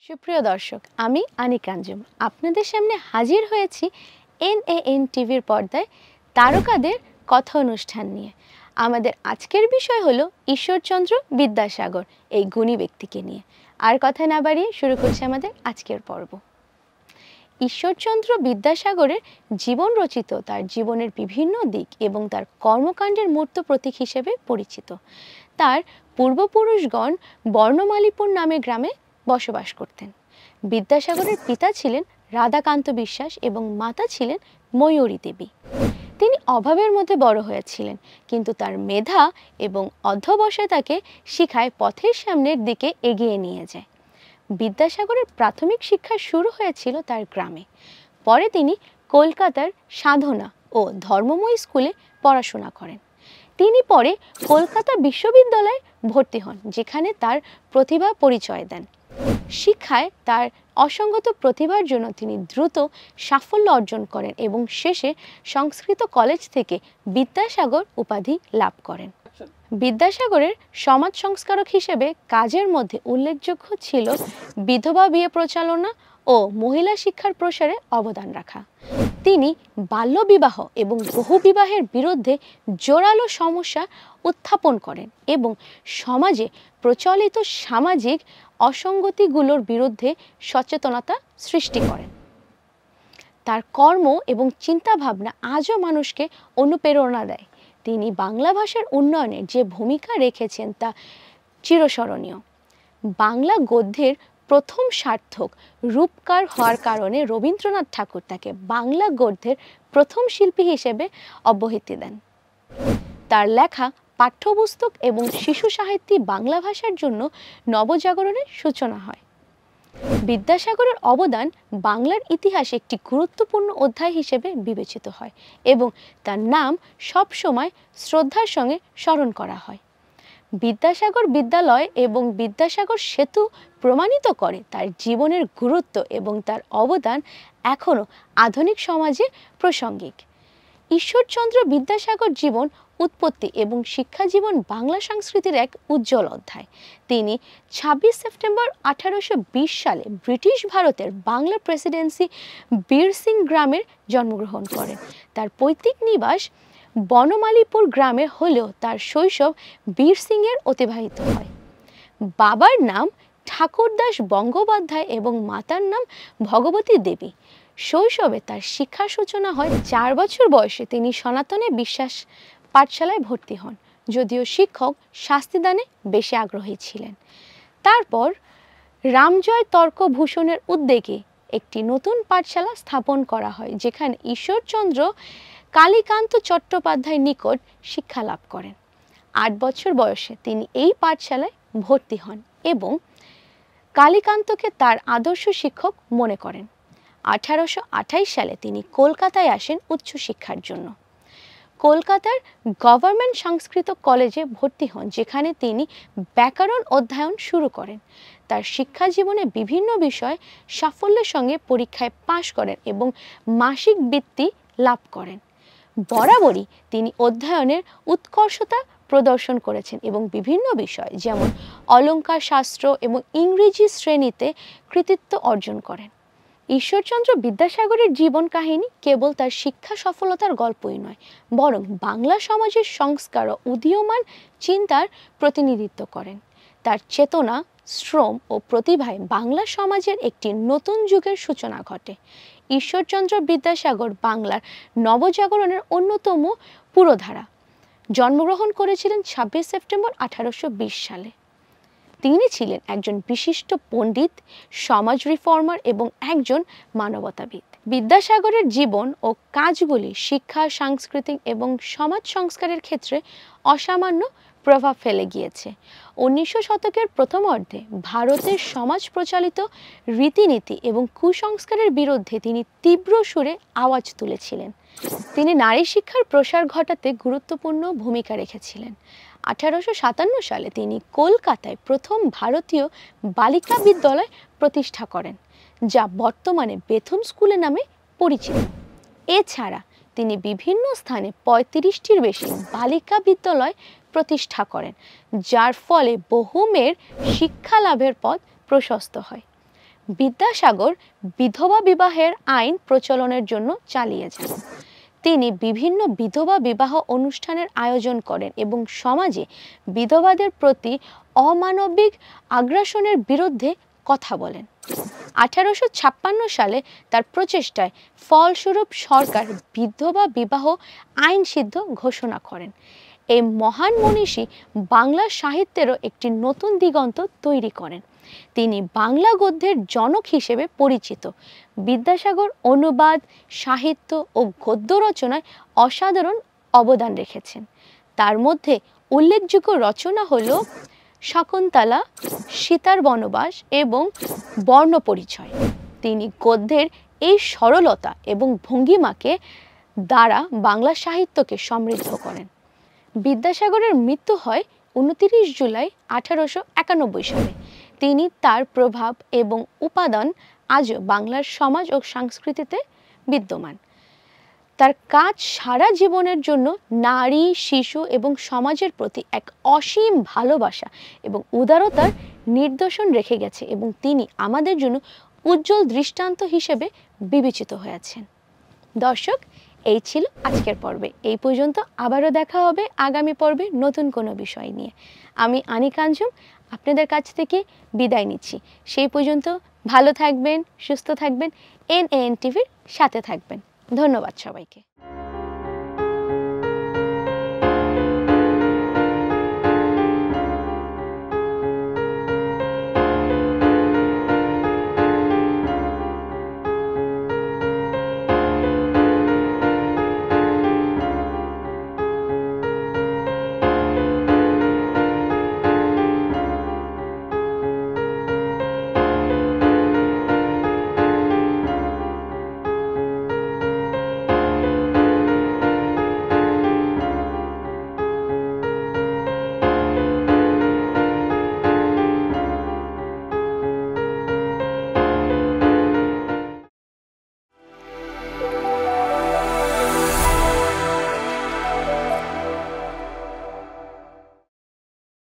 সুপ্রিয় দর্শক, আমি আনিকা আঞ্জুম আপনাদের সামনে হাজির হয়েছি এনএএন টিভির পর্দায় তারকাদের কথা অনুষ্ঠান নিয়ে। আমাদের আজকের বিষয় হলো ঈশ্বরচন্দ্র বিদ্যাসাগর, এই গুণী ব্যক্তিকে নিয়ে। আর কথা না বাড়িয়ে শুরু করছি আমাদের আজকের পর্ব। ঈশ্বরচন্দ্র বিদ্যাসাগরের জীবন রচিত তার জীবনের বিভিন্ন দিক এবং তার কর্মকাণ্ডের মূর্ত প্রতীক হিসেবে পরিচিত। তার পূর্বপুরুষগণ বর্ণমালীপুর নামে গ্রামে বসবাস করতেন। বিদ্যাসাগরের পিতা ছিলেন রাধাকান্ত বিশ্বাস এবং মাতা ছিলেন ময়ূরী দেবী। তিনি অভাবের মধ্যে বড় হয়েছিলেন, কিন্তু তার মেধা এবং অধ্যবসায় তাকে শিখায় পথের সামনের দিকে এগিয়ে নিয়ে যায়। বিদ্যাসাগরের প্রাথমিক শিক্ষা শুরু হয়েছিল তার গ্রামে। পরে তিনি কলকাতার সাধনা ও ধর্মময় স্কুলে পড়াশোনা করেন। তিনি পরে কলকাতা বিশ্ববিদ্যালয়ে ভর্তি হন, যেখানে তার প্রতিভা পরিচয় দেন। শিক্ষায় তার অসঙ্গত প্রতিভার জন্য তিনি দ্রুত সাফল্য অর্জন করেন এবং শেষে সংস্কৃত কলেজ থেকে বিদ্যাসাগর উপাধি লাভ করেন। বিদ্যাসাগরের সমাজ সংস্কারক হিসেবে কাজের মধ্যে উল্লেখযোগ্য ছিল বিধবা বিয়ে প্রচালনা ও মহিলা শিক্ষার প্রসারে অবদান রাখা। তিনি বাল্যবিবাহ এবং বহুবিবাহের বিরুদ্ধে জোরালো সমস্যা উত্থাপন করেন এবং সমাজে প্রচলিত সামাজিক অসঙ্গতিগুলোর বিরুদ্ধে সচেতনতা সৃষ্টি করেন। তার কর্ম এবং চিন্তাভাবনা আজও মানুষকে অনুপ্রেরণা দেয়। তিনি বাংলা ভাষার উন্নয়নে যে ভূমিকা রেখেছেন তা চিরস্মরণীয়। বাংলা গদ্যের প্রথম সার্থক রূপকার হওয়ার কারণে রবীন্দ্রনাথ ঠাকুর তাকে বাংলা গদ্যের প্রথম শিল্পী হিসেবে অব্যাহতি দেন। তার লেখা পাঠ্যপুস্তক এবং শিশু সাহিত্যে বাংলা ভাষার জন্য নবজাগরণের সূচনা হয়। বিদ্যাসাগরের অবদান বাংলার ইতিহাসে একটি গুরুত্বপূর্ণ অধ্যায় হিসেবে বিবেচিত হয় এবং তার নাম সবসময় শ্রদ্ধার সঙ্গে স্মরণ করা হয়। বিদ্যাসাগর বিদ্যালয় এবং বিদ্যাসাগর সেতু প্রমাণিত করে তার জীবনের গুরুত্ব এবং তার অবদান এখনও আধুনিক সমাজে প্রাসঙ্গিক। ঈশ্বরচন্দ্র বিদ্যাসাগর জীবন, উৎপত্তি এবং শিক্ষা জীবন বাংলা সংস্কৃতির এক উজ্জ্বল অধ্যায়। তিনি ২৬ সেপ্টেম্বর ১৮২০ সালে ব্রিটিশ ভারতের বাংলা প্রেসিডেন্সি বীরসিং গ্রামে জন্মগ্রহণ করেন। তার পৈতৃক নিবাস বনমালীপুর গ্রামে হলেও তার শৈশব বীরসিংহের অতিবাহিত হয়। বাবার নাম ঠাকুরদাস বন্দ্যোপাধ্যায় এবং মাতার নাম ভগবতী দেবী। শৈশবে তার শিক্ষার সূচনা হয়। ৪ বছর বয়সে তিনি সনাতনে বিশ্বাস পাঠশালায় ভর্তি হন, যদিও শিক্ষক শাস্তিদানে বেশি আগ্রহী ছিলেন। তারপর রামজয় তর্কভূষণের উদ্যোগে একটি নতুন পাঠশালা স্থাপন করা হয়, যেখানে ঈশ্বরচন্দ্র কালীকান্ত চট্টোপাধ্যায়ের নিকট শিক্ষা লাভ করেন। ৮ বছর বয়সে তিনি এই পাঠশালায় ভর্তি হন এবং কালীকান্তকে তার আদর্শ শিক্ষক মনে করেন। ১৮২৮ সালে তিনি কলকাতায় আসেন উচ্চশিক্ষার জন্য। কলকাতার গভর্নমেন্ট সংস্কৃত কলেজে ভর্তি হন, যেখানে তিনি ব্যাকরণ অধ্যয়ন শুরু করেন। তার শিক্ষা জীবনে বিভিন্ন বিষয়ে সাফল্যের সঙ্গে পরীক্ষায় পাশ করেন এবং মাসিক বৃত্তি লাভ করেন। বরাবরই তিনি অধ্যয়নের উৎকর্ষতা প্রদর্শন করেছেন এবং বিভিন্ন বিষয় যেমন অলঙ্কার শাস্ত্র এবং ইংরেজি শ্রেণীতে কৃতিত্ব অর্জন করেন। ঈশ্বরচন্দ্র বিদ্যাসাগরের জীবন কাহিনী কেবল তার শিক্ষা সফলতার গল্পই নয়, বরং বাংলা সমাজের সংস্কার ও উদীয়মান চিন্তার প্রতিনিধিত্ব করেন। তার চেতনা, শ্রম ও প্রতিভায় বাংলা সমাজের একটি নতুন যুগের সূচনা ঘটে। ঈশ্বরচন্দ্র বিদ্যাসাগর বাংলার নবজাগরণের অন্যতম পুরোধারা। জন্মগ্রহণ করেছিলেন ২৬ সেপ্টেম্বর ১৮২০ সালে। তিনি ছিলেন একজন বিশিষ্ট পণ্ডিত, সমাজ রিফর্মার এবং একজন মানবতাবিদ। বিদ্যাসাগরের জীবন ও কাজগুলি শিক্ষা, সাংস্কৃতিক এবং সমাজ সংস্কারের ক্ষেত্রে অসামান্য প্রভাব ফেলে গিয়েছে। ১৯০০ শতকের প্রথমার্ধে ভারতের সমাজ প্রচলিত রীতিনীতি এবং কুসংস্কারের বিরুদ্ধে তিনি তীব্র সুরে আওয়াজ তুলেছিলেন। তিনি নারী শিক্ষার প্রসার ঘটাতে গুরুত্বপূর্ণ ভূমিকা রেখেছিলেন। ১৮৫৭ সালে তিনি কলকাতায় প্রথম ভারতীয় বালিকা বিদ্যালয় প্রতিষ্ঠা করেন, যা বর্তমানে বেথুন স্কুল নামে পরিচিত। এছাড়া তিনি বিভিন্ন স্থানে ৩৫টির বেশি বালিকা বিদ্যালয় প্রতিষ্ঠা করেন, যার ফলে বহু মেয়ের শিক্ষা লাভের পথ প্রশস্ত হয়। বিদ্যাসাগর বিধবা বিবাহের আইন প্রচলনের জন্য চালিয়ে যান। তিনি বিভিন্ন বিধবা বিবাহ অনুষ্ঠানের আয়োজন করেন এবং সমাজে বিধবাদের প্রতি অমানবিক আগ্রাসনের বিরুদ্ধে কথা বলেন। 1856 সালে তার প্রচেষ্টায় ফলস্বরূপ সরকার বিধবা বিবাহ আইন সিদ্ধ ঘোষণা করেন। এই মহান মনীষী বাংলা সাহিত্যেরও একটি নতুন দিগন্ত তৈরি করেন। তিনি বাংলা গদ্যের জনক হিসেবে পরিচিত। বিদ্যাসাগর অনুবাদ, সাহিত্য ও গদ্য রচনায় অসাধারণ অবদান রেখেছেন। তার মধ্যে উল্লেখযোগ্য রচনা হল শকুন্তলা, সীতার বনবাস এবং বর্ণপরিচয়। তিনি গদ্যের এই সরলতা এবং ভঙ্গিমাকে দ্বারা বাংলা সাহিত্যকে সমৃদ্ধ করেন। বিদ্যাসাগরের মৃত্যু হয় 29 জুলাই 1891 সালে। তিনি তার প্রভাব এবং উপাদান আজও বাংলার সমাজ ও সংস্কৃতিতে বিদ্যমান। তার কাজ সারা জীবনের জন্য নারী, শিশু এবং সমাজের প্রতি এক অসীম ভালোবাসা এবং উদারতার নিদর্শন রেখে গেছে এবং তিনি আমাদের জন্য উজ্জ্বল দৃষ্টান্ত হিসেবে বিবেচিত হয়েছেন। দর্শক, এই ছিল আজকের পর্বে। এই পর্যন্ত আবারও দেখা হবে আগামী পর্বে নতুন কোনো বিষয় নিয়ে। আমি আনিকা আঞ্জুম আপনাদের কাছ থেকে বিদায় নিচ্ছি। সেই পর্যন্ত ভালো থাকবেন, সুস্থ থাকবেন, NAN টিভির সাথে থাকবেন। ধন্যবাদ সবাইকে।